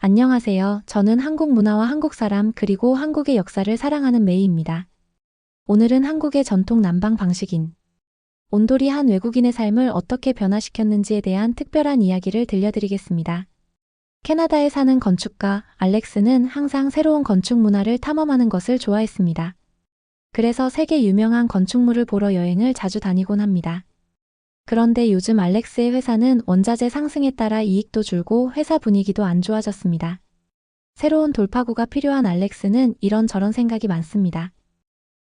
안녕하세요. 저는 한국 문화와 한국 사람 그리고 한국의 역사를 사랑하는 메이입니다. 오늘은 한국의 전통 난방 방식인 온돌이 한 외국인의 삶을 어떻게 변화시켰는지에 대한 특별한 이야기를 들려드리겠습니다. 캐나다에 사는 건축가 알렉스는 항상 새로운 건축 문화를 탐험하는 것을 좋아했습니다. 그래서 세계 유명한 건축물을 보러 여행을 자주 다니곤 합니다. 그런데 요즘 알렉스의 회사는 원자재 상승에 따라 이익도 줄고 회사 분위기도 안 좋아졌습니다. 새로운 돌파구가 필요한 알렉스는 이런저런 생각이 많습니다.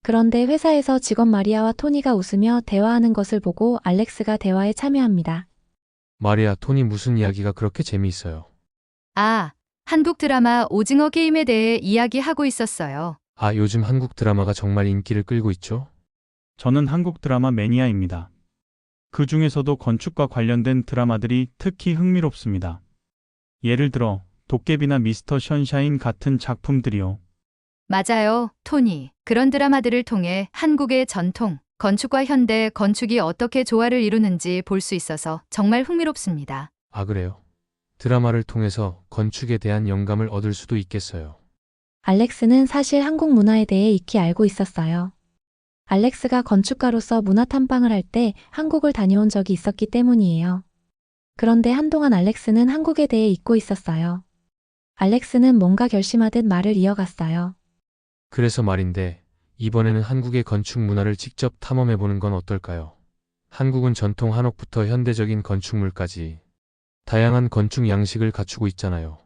그런데 회사에서 직원 마리아와 토니가 웃으며 대화하는 것을 보고 알렉스가 대화에 참여합니다. 마리아, 토니 무슨 이야기가 그렇게 재미있어요? 아, 한국 드라마 오징어 게임에 대해 이야기하고 있었어요. 아, 요즘 한국 드라마가 정말 인기를 끌고 있죠? 저는 한국 드라마 매니아입니다. 그 중에서도 건축과 관련된 드라마들이 특히 흥미롭습니다. 예를 들어 도깨비나 미스터 션샤인 같은 작품들이요. 맞아요, 토니. 그런 드라마들을 통해 한국의 전통, 건축과 현대 건축이 어떻게 조화를 이루는지 볼 수 있어서 정말 흥미롭습니다. 아, 그래요? 드라마를 통해서 건축에 대한 영감을 얻을 수도 있겠어요. 알렉스는 사실 한국 문화에 대해 익히 알고 있었어요. 알렉스가 건축가로서 문화 탐방을 할 때 한국을 다녀온 적이 있었기 때문이에요. 그런데 한동안 알렉스는 한국에 대해 잊고 있었어요. 알렉스는 뭔가 결심하듯 말을 이어갔어요. 그래서 말인데, 이번에는 한국의 건축 문화를 직접 탐험해보는 건 어떨까요? 한국은 전통 한옥부터 현대적인 건축물까지 다양한 건축 양식을 갖추고 있잖아요.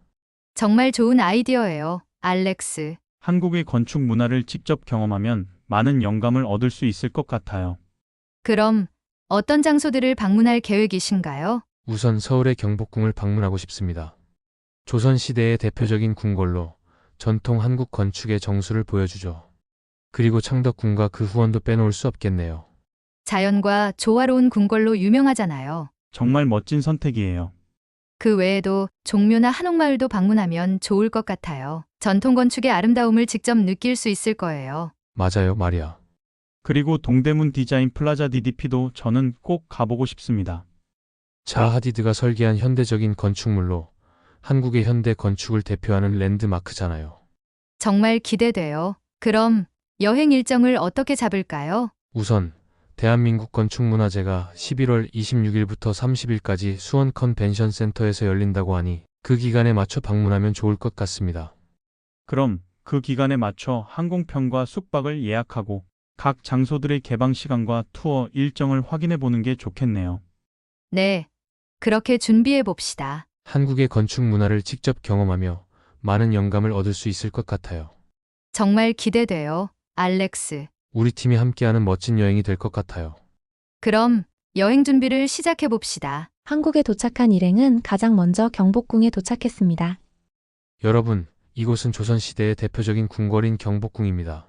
정말 좋은 아이디어예요, 알렉스. 한국의 건축 문화를 직접 경험하면 많은 영감을 얻을 수 있을 것 같아요. 그럼 어떤 장소들을 방문할 계획이신가요? 우선 서울의 경복궁을 방문하고 싶습니다. 조선시대의 대표적인 궁궐로 전통 한국 건축의 정수를 보여주죠. 그리고 창덕궁과 그 후원도 빼놓을 수 없겠네요. 자연과 조화로운 궁궐로 유명하잖아요. 정말 멋진 선택이에요. 그 외에도 종묘나 한옥마을도 방문하면 좋을 것 같아요. 전통 건축의 아름다움을 직접 느낄 수 있을 거예요. 맞아요, 마리아. 그리고 동대문 디자인 플라자 DDP도 저는 꼭 가보고 싶습니다. 자하 하디드가 설계한 현대적인 건축물로 한국의 현대 건축을 대표하는 랜드마크잖아요. 정말 기대돼요. 그럼 여행 일정을 어떻게 잡을까요? 우선 대한민국 건축문화제가 11월 26일부터 30일까지 수원 컨벤션 센터에서 열린다고 하니 그 기간에 맞춰 방문하면 좋을 것 같습니다. 그럼 그 기간에 맞춰 항공편과 숙박을 예약하고 각 장소들의 개방 시간과 투어 일정을 확인해 보는 게 좋겠네요. 네, 그렇게 준비해 봅시다. 한국의 건축 문화를 직접 경험하며 많은 영감을 얻을 수 있을 것 같아요. 정말 기대돼요, 알렉스. 우리 팀이 함께하는 멋진 여행이 될 것 같아요. 그럼 여행 준비를 시작해 봅시다. 한국에 도착한 일행은 가장 먼저 경복궁에 도착했습니다. 여러분, 이곳은 조선시대의 대표적인 궁궐인 경복궁입니다.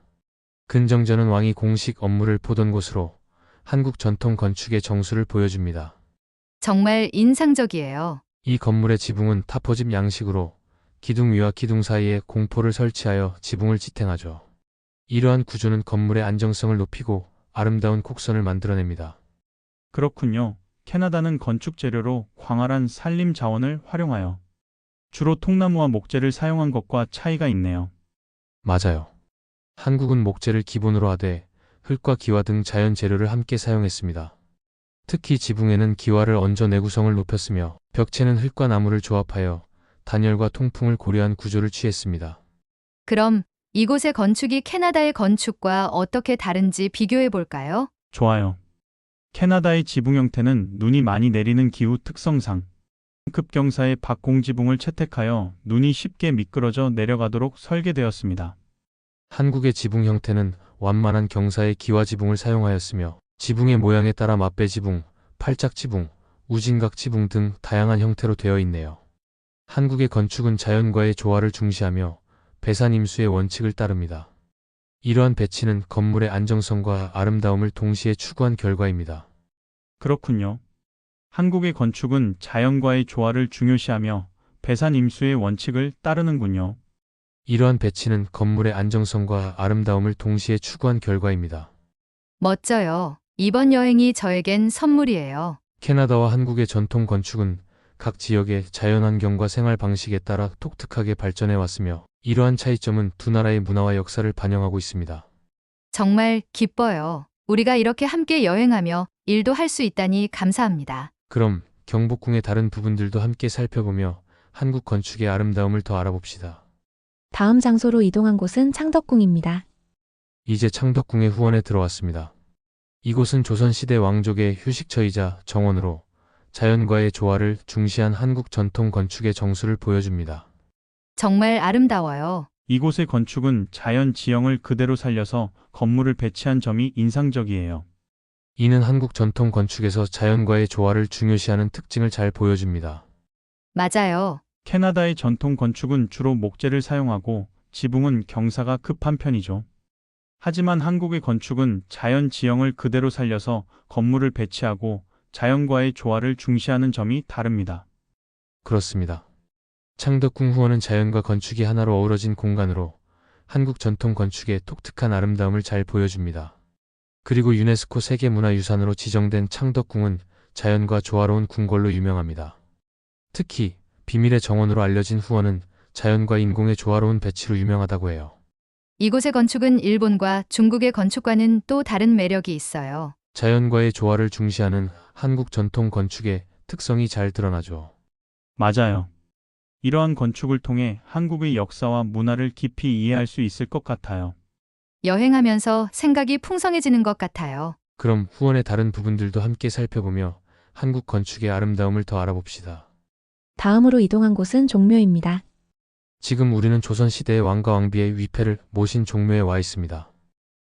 근정전은 왕이 공식 업무를 보던 곳으로 한국 전통 건축의 정수를 보여줍니다. 정말 인상적이에요. 이 건물의 지붕은 타포집 양식으로 기둥 위와 기둥 사이에 공포를 설치하여 지붕을 지탱하죠. 이러한 구조는 건물의 안정성을 높이고 아름다운 곡선을 만들어냅니다. 그렇군요. 캐나다는 건축 재료로 광활한 산림 자원을 활용하여 주로 통나무와 목재를 사용한 것과 차이가 있네요. 맞아요. 한국은 목재를 기본으로 하되 흙과 기와 등 자연 재료를 함께 사용했습니다. 특히 지붕에는 기와를 얹어 내구성을 높였으며 벽체는 흙과 나무를 조합하여 단열과 통풍을 고려한 구조를 취했습니다. 그럼 이곳의 건축이 캐나다의 건축과 어떻게 다른지 비교해 볼까요? 좋아요. 캐나다의 지붕 형태는 눈이 많이 내리는 기후 특성상 급경사의 박공지붕을 채택하여 눈이 쉽게 미끄러져 내려가도록 설계되었습니다. 한국의 지붕 형태는 완만한 경사의 기와 지붕을 사용하였으며 지붕의 모양에 따라 맞배 지붕, 팔짝 지붕, 우진각 지붕 등 다양한 형태로 되어 있네요. 한국의 건축은 자연과의 조화를 중시하며 배산임수의 원칙을 따릅니다. 이러한 배치는 건물의 안정성과 아름다움을 동시에 추구한 결과입니다. 그렇군요. 한국의 건축은 자연과의 조화를 중요시하며 배산임수의 원칙을 따르는군요. 이러한 배치는 건물의 안정성과 아름다움을 동시에 추구한 결과입니다. 멋져요. 이번 여행이 저에겐 선물이에요. 캐나다와 한국의 전통 건축은 각 지역의 자연환경과 생활 방식에 따라 독특하게 발전해 왔으며 이러한 차이점은 두 나라의 문화와 역사를 반영하고 있습니다. 정말 기뻐요. 우리가 이렇게 함께 여행하며 일도 할 수 있다니 감사합니다. 그럼 경복궁의 다른 부분들도 함께 살펴보며 한국 건축의 아름다움을 더 알아봅시다. 다음 장소로 이동한 곳은 창덕궁입니다. 이제 창덕궁의 후원에 들어왔습니다. 이곳은 조선시대 왕족의 휴식처이자 정원으로 자연과의 조화를 중시한 한국 전통 건축의 정수를 보여줍니다. 정말 아름다워요. 이곳의 건축은 자연 지형을 그대로 살려서 건물을 배치한 점이 인상적이에요. 이는 한국 전통 건축에서 자연과의 조화를 중요시하는 특징을 잘 보여줍니다. 맞아요. 캐나다의 전통 건축은 주로 목재를 사용하고 지붕은 경사가 급한 편이죠. 하지만 한국의 건축은 자연 지형을 그대로 살려서 건물을 배치하고 자연과의 조화를 중시하는 점이 다릅니다. 그렇습니다. 창덕궁 후원은 자연과 건축이 하나로 어우러진 공간으로 한국 전통 건축의 독특한 아름다움을 잘 보여줍니다. 그리고 유네스코 세계문화유산으로 지정된 창덕궁은 자연과 조화로운 궁궐로 유명합니다. 특히 비밀의 정원으로 알려진 후원은 자연과 인공의 조화로운 배치로 유명하다고 해요. 이곳의 건축은 일본과 중국의 건축과는 또 다른 매력이 있어요. 자연과의 조화를 중시하는 한국 전통 건축의 특성이 잘 드러나죠. 맞아요. 이러한 건축을 통해 한국의 역사와 문화를 깊이 이해할 수 있을 것 같아요. 여행하면서 생각이 풍성해지는 것 같아요. 그럼 후원의 다른 부분들도 함께 살펴보며 한국 건축의 아름다움을 더 알아봅시다. 다음으로 이동한 곳은 종묘입니다. 지금 우리는 조선시대의 왕과 왕비의 위패를 모신 종묘에 와 있습니다.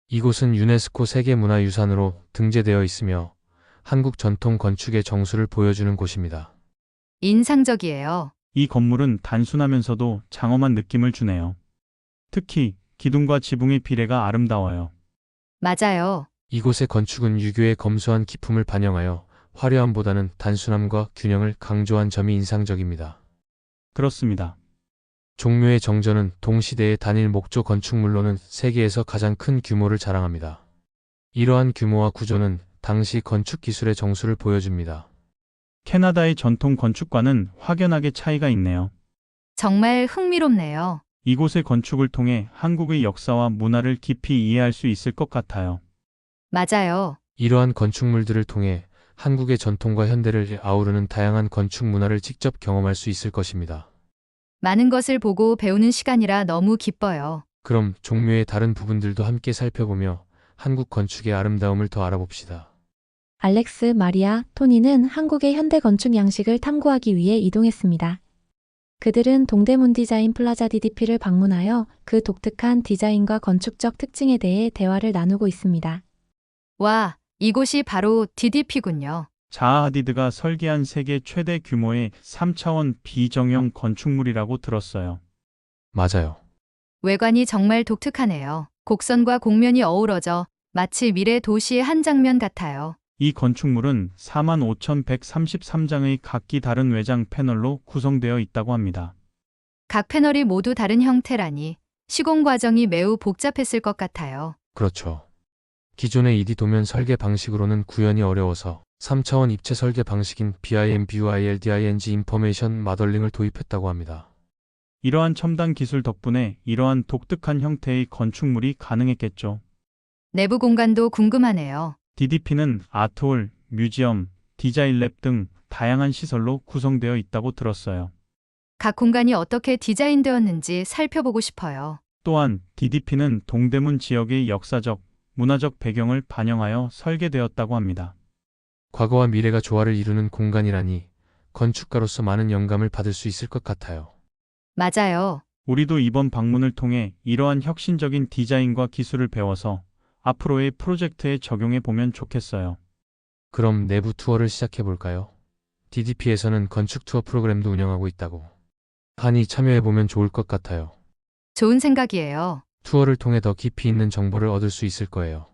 이곳은 유네스코 세계문화유산으로 등재되어 있으며 한국 전통 건축의 정수를 보여주는 곳입니다. 인상적이에요. 이 건물은 단순하면서도 장엄한 느낌을 주네요. 특히 기둥과 지붕의 비례가 아름다워요. 맞아요. 이곳의 건축은 유교의 검소한 기품을 반영하여 화려함보다는 단순함과 균형을 강조한 점이 인상적입니다. 그렇습니다. 종묘의 정전은 동시대의 단일 목조 건축물로는 세계에서 가장 큰 규모를 자랑합니다. 이러한 규모와 구조는 당시 건축 기술의 정수를 보여줍니다. 캐나다의 전통 건축과는 확연하게 차이가 있네요. 정말 흥미롭네요. 이곳의 건축을 통해 한국의 역사와 문화를 깊이 이해할 수 있을 것 같아요. 맞아요. 이러한 건축물들을 통해 한국의 전통과 현대를 아우르는 다양한 건축 문화를 직접 경험할 수 있을 것입니다. 많은 것을 보고 배우는 시간이라 너무 기뻐요. 그럼 종묘의 다른 부분들도 함께 살펴보며 한국 건축의 아름다움을 더 알아봅시다. 알렉스, 마리아, 토니는 한국의 현대 건축 양식을 탐구하기 위해 이동했습니다. 그들은 동대문 디자인 플라자 DDP를 방문하여 그 독특한 디자인과 건축적 특징에 대해 대화를 나누고 있습니다. 와, 이곳이 바로 DDP군요. 자하 하디드가 설계한 세계 최대 규모의 3차원 비정형 건축물이라고 들었어요. 맞아요. 외관이 정말 독특하네요. 곡선과 곡면이 어우러져 마치 미래 도시의 한 장면 같아요. 이 건축물은 45,133장의 각기 다른 외장 패널로 구성되어 있다고 합니다. 각 패널이 모두 다른 형태라니 시공 과정이 매우 복잡했을 것 같아요. 그렇죠. 기존의 2D 도면 설계 방식으로는 구현이 어려워서 3차원 입체 설계 방식인 BIM-BUILDING 인포메이션 마덜링을 도입했다고 합니다. 이러한 첨단 기술 덕분에 이러한 독특한 형태의 건축물이 가능했겠죠. 내부 공간도 궁금하네요. DDP는 아트홀, 뮤지엄, 디자인랩 등 다양한 시설로 구성되어 있다고 들었어요. 각 공간이 어떻게 디자인되었는지 살펴보고 싶어요. 또한 DDP는 동대문 지역의 역사적, 문화적 배경을 반영하여 설계되었다고 합니다. 과거와 미래가 조화를 이루는 공간이라니 건축가로서 많은 영감을 받을 수 있을 것 같아요. 맞아요. 우리도 이번 방문을 통해 이러한 혁신적인 디자인과 기술을 배워서 앞으로의 프로젝트에 적용해 보면 좋겠어요. 그럼 내부 투어를 시작해 볼까요? DDP에서는 건축 투어 프로그램도 운영하고 있다고 하니 참여해 보면 좋을 것 같아요. 좋은 생각이에요. 투어를 통해 더 깊이 있는 정보를 얻을 수 있을 거예요.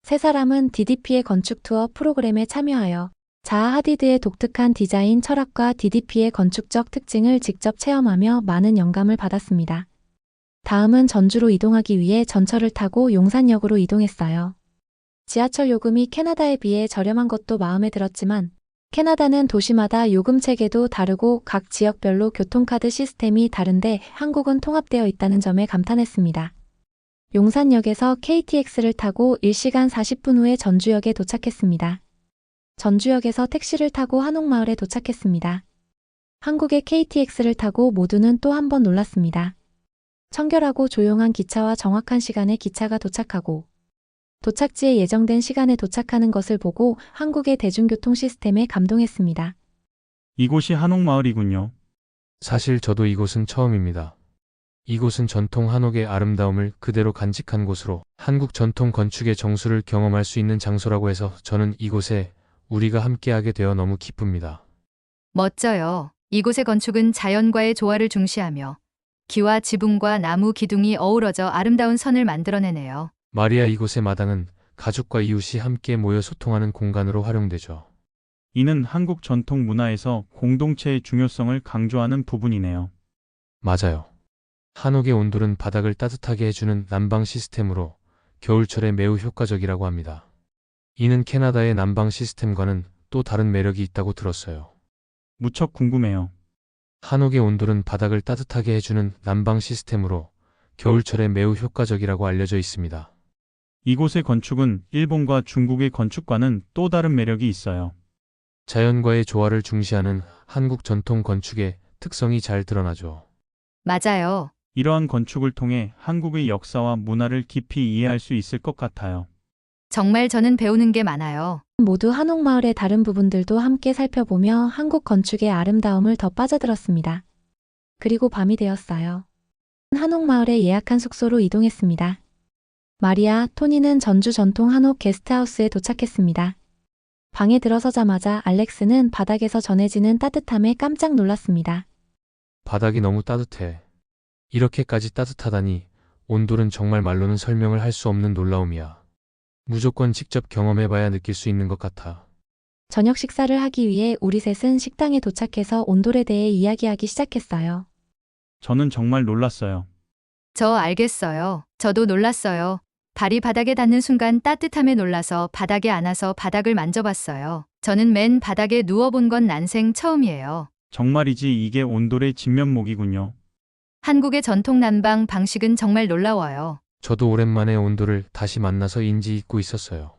세 사람은 DDP의 건축 투어 프로그램에 참여하여 자하 하디드의 독특한 디자인 철학과 DDP의 건축적 특징을 직접 체험하며 많은 영감을 받았습니다. 다음은 전주로 이동하기 위해 전철을 타고 용산역으로 이동했어요. 지하철 요금이 캐나다에 비해 저렴한 것도 마음에 들었지만 캐나다는 도시마다 요금 체계도 다르고 각 지역별로 교통카드 시스템이 다른데 한국은 통합되어 있다는 점에 감탄했습니다. 용산역에서 KTX를 타고 1시간 40분 후에 전주역에 도착했습니다. 전주역에서 택시를 타고 한옥마을에 도착했습니다. 한국의 KTX를 타고 모두는 또 한 번 놀랐습니다. 청결하고 조용한 기차와 정확한 시간에 기차가 도착하고 도착지에 예정된 시간에 도착하는 것을 보고 한국의 대중교통 시스템에 감동했습니다. 이곳이 한옥마을이군요. 사실 저도 이곳은 처음입니다. 이곳은 전통 한옥의 아름다움을 그대로 간직한 곳으로 한국 전통 건축의 정수를 경험할 수 있는 장소라고 해서 저는 이곳에 우리가 함께하게 되어 너무 기쁩니다. 멋져요. 이곳의 건축은 자연과의 조화를 중시하며 기와 지붕과 나무 기둥이 어우러져 아름다운 선을 만들어내네요. 마리아, 이곳의 마당은 가족과 이웃이 함께 모여 소통하는 공간으로 활용되죠. 이는 한국 전통 문화에서 공동체의 중요성을 강조하는 부분이네요. 맞아요. 한옥의 온돌은 바닥을 따뜻하게 해주는 난방 시스템으로 겨울철에 매우 효과적이라고 합니다. 이는 캐나다의 난방 시스템과는 또 다른 매력이 있다고 들었어요. 무척 궁금해요. 한옥의 온돌은 바닥을 따뜻하게 해주는 난방 시스템으로 겨울철에 매우 효과적이라고 알려져 있습니다. 이곳의 건축은 일본과 중국의 건축과는 또 다른 매력이 있어요. 자연과의 조화를 중시하는 한국 전통 건축의 특성이 잘 드러나죠. 맞아요. 이러한 건축을 통해 한국의 역사와 문화를 깊이 이해할 수 있을 것 같아요. 정말 저는 배우는 게 많아요. 모두 한옥마을의 다른 부분들도 함께 살펴보며 한국 건축의 아름다움을 더 빠져들었습니다. 그리고 밤이 되었어요. 한옥마을의 예약한 숙소로 이동했습니다. 마리아, 토니는 전주 전통 한옥 게스트하우스에 도착했습니다. 방에 들어서자마자 알렉스는 바닥에서 전해지는 따뜻함에 깜짝 놀랐습니다. 바닥이 너무 따뜻해. 이렇게까지 따뜻하다니 온돌은 정말 말로는 설명을 할 수 없는 놀라움이야. 무조건 직접 경험해봐야 느낄 수 있는 것 같아. 저녁 식사를 하기 위해 우리 셋은 식당에 도착해서 온돌에 대해 이야기하기 시작했어요. 저는 정말 놀랐어요. 저 알겠어요. 저도 놀랐어요. 발이 바닥에 닿는 순간 따뜻함에 놀라서 바닥에 안아서 바닥을 만져봤어요. 저는 맨 바닥에 누워본 건 난생 처음이에요. 정말이지 이게 온돌의 진면목이군요. 한국의 전통 난방 방식은 정말 놀라워요. 저도 오랜만에 온돌을 다시 만나서인지 잊고 있었어요.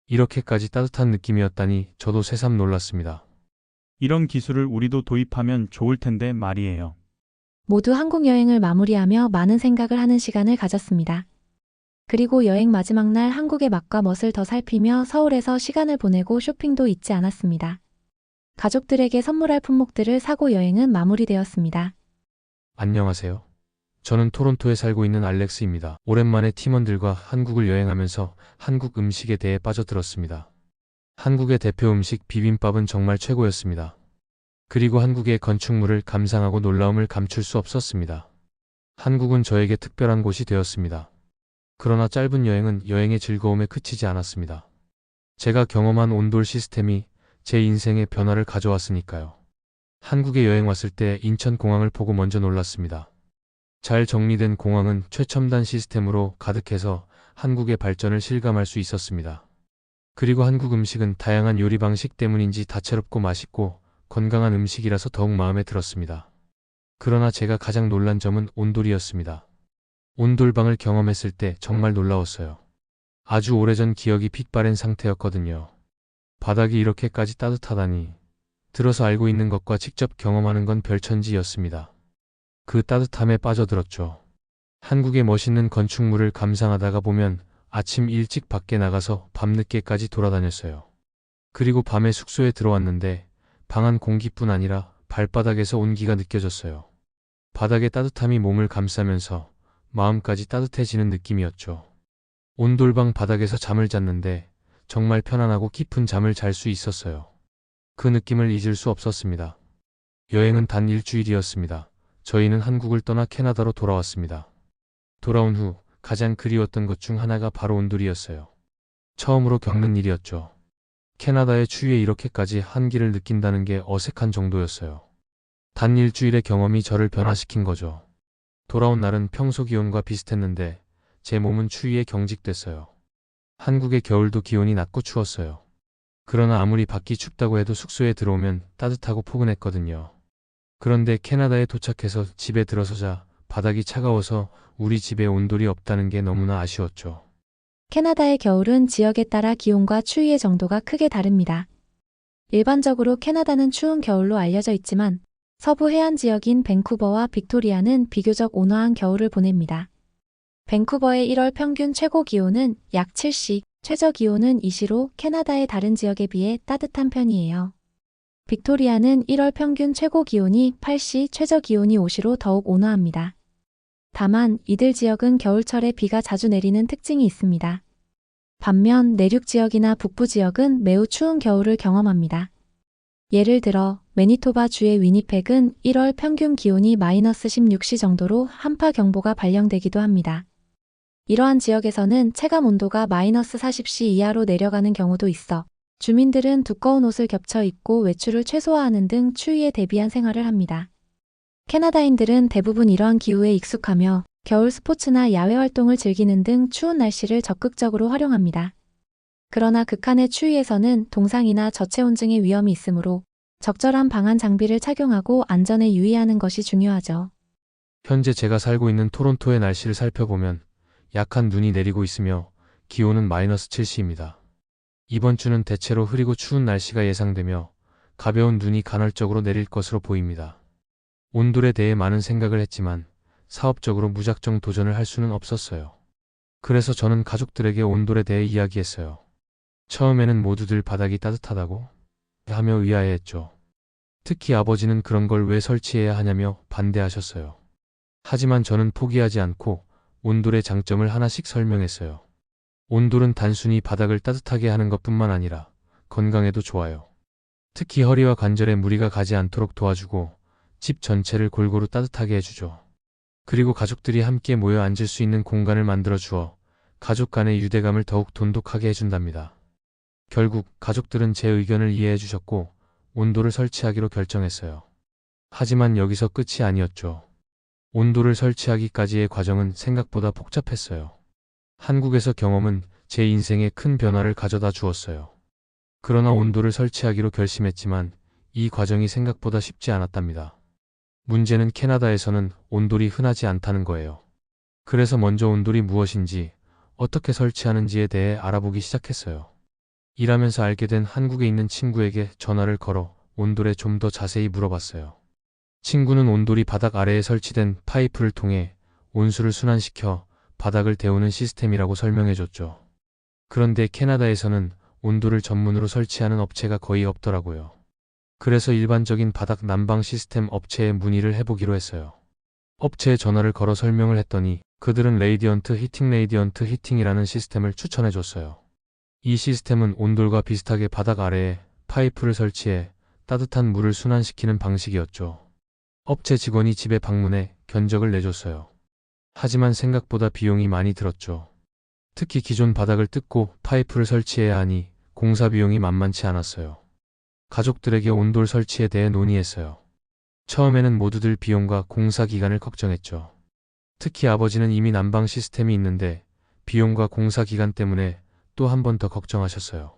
이렇게까지 따뜻한 느낌이었다니 저도 새삼 놀랐습니다. 이런 기술을 우리도 도입하면 좋을 텐데 말이에요. 모두 한국 여행을 마무리하며 많은 생각을 하는 시간을 가졌습니다. 그리고 여행 마지막 날 한국의 맛과 멋을 더 살피며 서울에서 시간을 보내고 쇼핑도 잊지 않았습니다. 가족들에게 선물할 품목들을 사고 여행은 마무리되었습니다. 안녕하세요. 저는 토론토에 살고 있는 알렉스입니다. 오랜만에 팀원들과 한국을 여행하면서 한국 음식에 대해 빠져들었습니다. 한국의 대표 음식 비빔밥은 정말 최고였습니다. 그리고 한국의 건축물을 감상하고 놀라움을 감출 수 없었습니다. 한국은 저에게 특별한 곳이 되었습니다. 그러나 짧은 여행은 여행의 즐거움에 그치지 않았습니다. 제가 경험한 온돌 시스템이 제 인생에 변화를 가져왔으니까요. 한국에 여행 왔을 때 인천공항을 보고 먼저 놀랐습니다. 잘 정리된 공항은 최첨단 시스템으로 가득해서 한국의 발전을 실감할 수 있었습니다. 그리고 한국 음식은 다양한 요리 방식 때문인지 다채롭고 맛있고 건강한 음식이라서 더욱 마음에 들었습니다. 그러나 제가 가장 놀란 점은 온돌이었습니다. 온돌방을 경험했을 때 정말 놀라웠어요. 아주 오래전 기억이 핏바랜 상태였거든요. 바닥이 이렇게까지 따뜻하다니. 들어서 알고 있는 것과 직접 경험하는 건 별천지였습니다. 그 따뜻함에 빠져들었죠. 한국의 멋있는 건축물을 감상하다가 보면 아침 일찍 밖에 나가서 밤늦게까지 돌아다녔어요. 그리고 밤에 숙소에 들어왔는데 방 안 공기뿐 아니라 발바닥에서 온기가 느껴졌어요. 바닥의 따뜻함이 몸을 감싸면서 마음까지 따뜻해지는 느낌이었죠. 온돌방 바닥에서 잠을 잤는데 정말 편안하고 깊은 잠을 잘 수 있었어요. 그 느낌을 잊을 수 없었습니다. 여행은 단 일주일이었습니다. 저희는 한국을 떠나 캐나다로 돌아왔습니다. 돌아온 후 가장 그리웠던 것 중 하나가 바로 온돌이었어요. 처음으로 겪는 일이었죠. 캐나다의 추위에 이렇게까지 한기를 느낀다는 게 어색한 정도였어요. 단 일주일의 경험이 저를 변화시킨 거죠. 돌아온 날은 평소 기온과 비슷했는데 제 몸은 추위에 경직됐어요. 한국의 겨울도 기온이 낮고 추웠어요. 그러나 아무리 밖이 춥다고 해도 숙소에 들어오면 따뜻하고 포근했거든요. 그런데 캐나다에 도착해서 집에 들어서자 바닥이 차가워서 우리 집에 온돌이 없다는 게 너무나 아쉬웠죠. 캐나다의 겨울은 지역에 따라 기온과 추위의 정도가 크게 다릅니다. 일반적으로 캐나다는 추운 겨울로 알려져 있지만 서부 해안 지역인 밴쿠버와 빅토리아는 비교적 온화한 겨울을 보냅니다. 밴쿠버의 1월 평균 최고 기온은 약 7시, 최저 기온은 2시로 캐나다의 다른 지역에 비해 따뜻한 편이에요. 빅토리아는 1월 평균 최고 기온이 8시, 최저 기온이 5시로 더욱 온화합니다. 다만 이들 지역은 겨울철에 비가 자주 내리는 특징이 있습니다. 반면 내륙 지역이나 북부 지역은 매우 추운 겨울을 경험합니다. 예를 들어 매니토바 주의 위니펙은 1월 평균 기온이 마이너스 16시 정도로 한파 경보가 발령되기도 합니다. 이러한 지역에서는 체감 온도가 마이너스 40시 이하로 내려가는 경우도 있어 주민들은 두꺼운 옷을 겹쳐 입고 외출을 최소화하는 등 추위에 대비한 생활을 합니다. 캐나다인들은 대부분 이러한 기후에 익숙하며 겨울 스포츠나 야외 활동을 즐기는 등 추운 날씨를 적극적으로 활용합니다. 그러나 극한의 추위에서는 동상이나 저체온증의 위험이 있으므로 적절한 방한 장비를 착용하고 안전에 유의하는 것이 중요하죠. 현재 제가 살고 있는 토론토의 날씨를 살펴보면 약한 눈이 내리고 있으며 기온은 마이너스 7시입니다. 이번 주는 대체로 흐리고 추운 날씨가 예상되며 가벼운 눈이 간헐적으로 내릴 것으로 보입니다. 온돌에 대해 많은 생각을 했지만 사업적으로 무작정 도전을 할 수는 없었어요. 그래서 저는 가족들에게 온돌에 대해 이야기했어요. 처음에는 모두들 바닥이 따뜻하다고 하며 의아해했죠. 특히 아버지는 그런 걸 왜 설치해야 하냐며 반대하셨어요. 하지만 저는 포기하지 않고 온돌의 장점을 하나씩 설명했어요. 온돌은 단순히 바닥을 따뜻하게 하는 것뿐만 아니라 건강에도 좋아요. 특히 허리와 관절에 무리가 가지 않도록 도와주고 집 전체를 골고루 따뜻하게 해주죠. 그리고 가족들이 함께 모여 앉을 수 있는 공간을 만들어 주어 가족 간의 유대감을 더욱 돈독하게 해준답니다. 결국 가족들은 제 의견을 이해해 주셨고 온돌을 설치하기로 결정했어요. 하지만 여기서 끝이 아니었죠. 온돌을 설치하기까지의 과정은 생각보다 복잡했어요. 한국에서 경험은 제 인생에 큰 변화를 가져다 주었어요. 그러나 온돌을 설치하기로 결심했지만 이 과정이 생각보다 쉽지 않았답니다. 문제는 캐나다에서는 온돌이 흔하지 않다는 거예요. 그래서 먼저 온돌이 무엇인지, 어떻게 설치하는지에 대해 알아보기 시작했어요. 일하면서 알게 된 한국에 있는 친구에게 전화를 걸어 온돌에 좀 더 자세히 물어봤어요. 친구는 온돌이 바닥 아래에 설치된 파이프를 통해 온수를 순환시켜 바닥을 데우는 시스템이라고 설명해줬죠. 그런데 캐나다에서는 온돌을 전문으로 설치하는 업체가 거의 없더라고요. 그래서 일반적인 바닥 난방 시스템 업체에 문의를 해보기로 했어요. 업체에 전화를 걸어 설명을 했더니 그들은 레이디언트 히팅이라는 시스템을 추천해줬어요. 이 시스템은 온돌과 비슷하게 바닥 아래에 파이프를 설치해 따뜻한 물을 순환시키는 방식이었죠. 업체 직원이 집에 방문해 견적을 내줬어요. 하지만 생각보다 비용이 많이 들었죠. 특히 기존 바닥을 뜯고 파이프를 설치해야 하니 공사 비용이 만만치 않았어요. 가족들에게 온돌 설치에 대해 논의했어요. 처음에는 모두들 비용과 공사 기간을 걱정했죠. 특히 아버지는 이미 난방 시스템이 있는데 비용과 공사 기간 때문에 또 한 번 더 걱정하셨어요.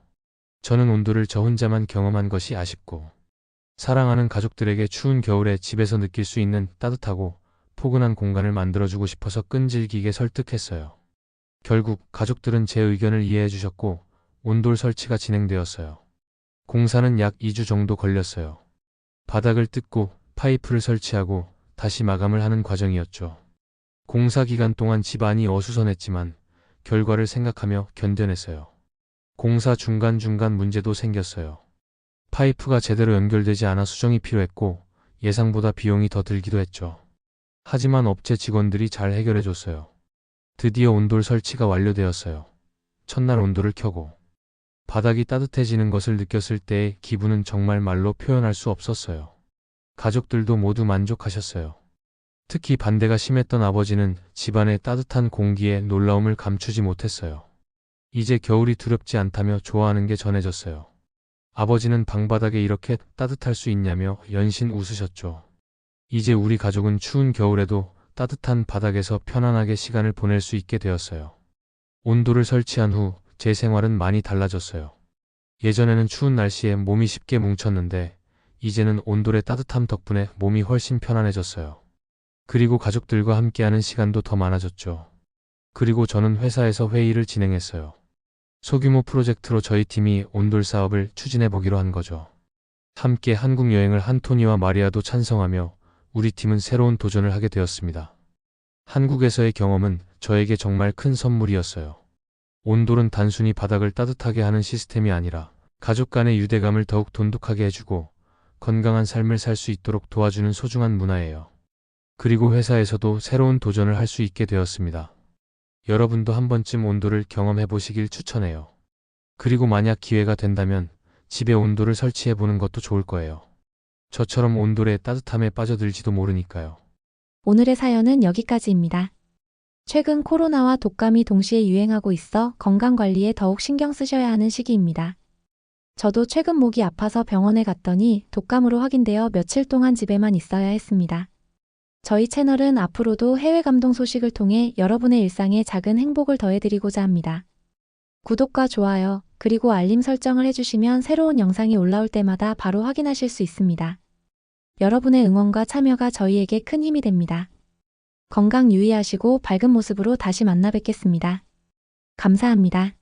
저는 온돌을 저 혼자만 경험한 것이 아쉽고 사랑하는 가족들에게 추운 겨울에 집에서 느낄 수 있는 따뜻하고 포근한 공간을 만들어주고 싶어서 끈질기게 설득했어요. 결국 가족들은 제 의견을 이해해 주셨고 온돌 설치가 진행되었어요. 공사는 약 2주 정도 걸렸어요. 바닥을 뜯고 파이프를 설치하고 다시 마감을 하는 과정이었죠. 공사 기간 동안 집안이 어수선했지만 결과를 생각하며 견뎌냈어요. 공사 중간중간 문제도 생겼어요. 파이프가 제대로 연결되지 않아 수정이 필요했고 예상보다 비용이 더 들기도 했죠. 하지만 업체 직원들이 잘 해결해줬어요. 드디어 온돌 설치가 완료되었어요. 첫날 온돌을 켜고 바닥이 따뜻해지는 것을 느꼈을 때의 기분은 정말 말로 표현할 수 없었어요. 가족들도 모두 만족하셨어요. 특히 반대가 심했던 아버지는 집안의 따뜻한 공기에 놀라움을 감추지 못했어요. 이제 겨울이 두렵지 않다며 좋아하는 게 전해졌어요. 아버지는 방바닥에 이렇게 따뜻할 수 있냐며 연신 웃으셨죠. 이제 우리 가족은 추운 겨울에도 따뜻한 바닥에서 편안하게 시간을 보낼 수 있게 되었어요. 온돌을 설치한 후 제 생활은 많이 달라졌어요. 예전에는 추운 날씨에 몸이 쉽게 뭉쳤는데 이제는 온돌의 따뜻함 덕분에 몸이 훨씬 편안해졌어요. 그리고 가족들과 함께하는 시간도 더 많아졌죠. 그리고 저는 회사에서 회의를 진행했어요. 소규모 프로젝트로 저희 팀이 온돌 사업을 추진해 보기로 한 거죠. 함께 한국 여행을 한 토니와 마리아도 찬성하며 우리 팀은 새로운 도전을 하게 되었습니다. 한국에서의 경험은 저에게 정말 큰 선물이었어요. 온돌은 단순히 바닥을 따뜻하게 하는 시스템이 아니라 가족 간의 유대감을 더욱 돈독하게 해주고 건강한 삶을 살 수 있도록 도와주는 소중한 문화예요. 그리고 회사에서도 새로운 도전을 할 수 있게 되었습니다. 여러분도 한 번쯤 온돌을 경험해 보시길 추천해요. 그리고 만약 기회가 된다면 집에 온돌을 설치해 보는 것도 좋을 거예요. 저처럼 온돌의 따뜻함에 빠져들지도 모르니까요. 오늘의 사연은 여기까지입니다. 최근 코로나와 독감이 동시에 유행하고 있어 건강관리에 더욱 신경 쓰셔야 하는 시기입니다. 저도 최근 목이 아파서 병원에 갔더니 독감으로 확인되어 며칠 동안 집에만 있어야 했습니다. 저희 채널은 앞으로도 해외 감동 소식을 통해 여러분의 일상에 작은 행복을 더해드리고자 합니다. 구독과 좋아요, 그리고 알림 설정을 해주시면 새로운 영상이 올라올 때마다 바로 확인하실 수 있습니다. 여러분의 응원과 참여가 저희에게 큰 힘이 됩니다. 건강 유의하시고 밝은 모습으로 다시 만나 뵙겠습니다. 감사합니다.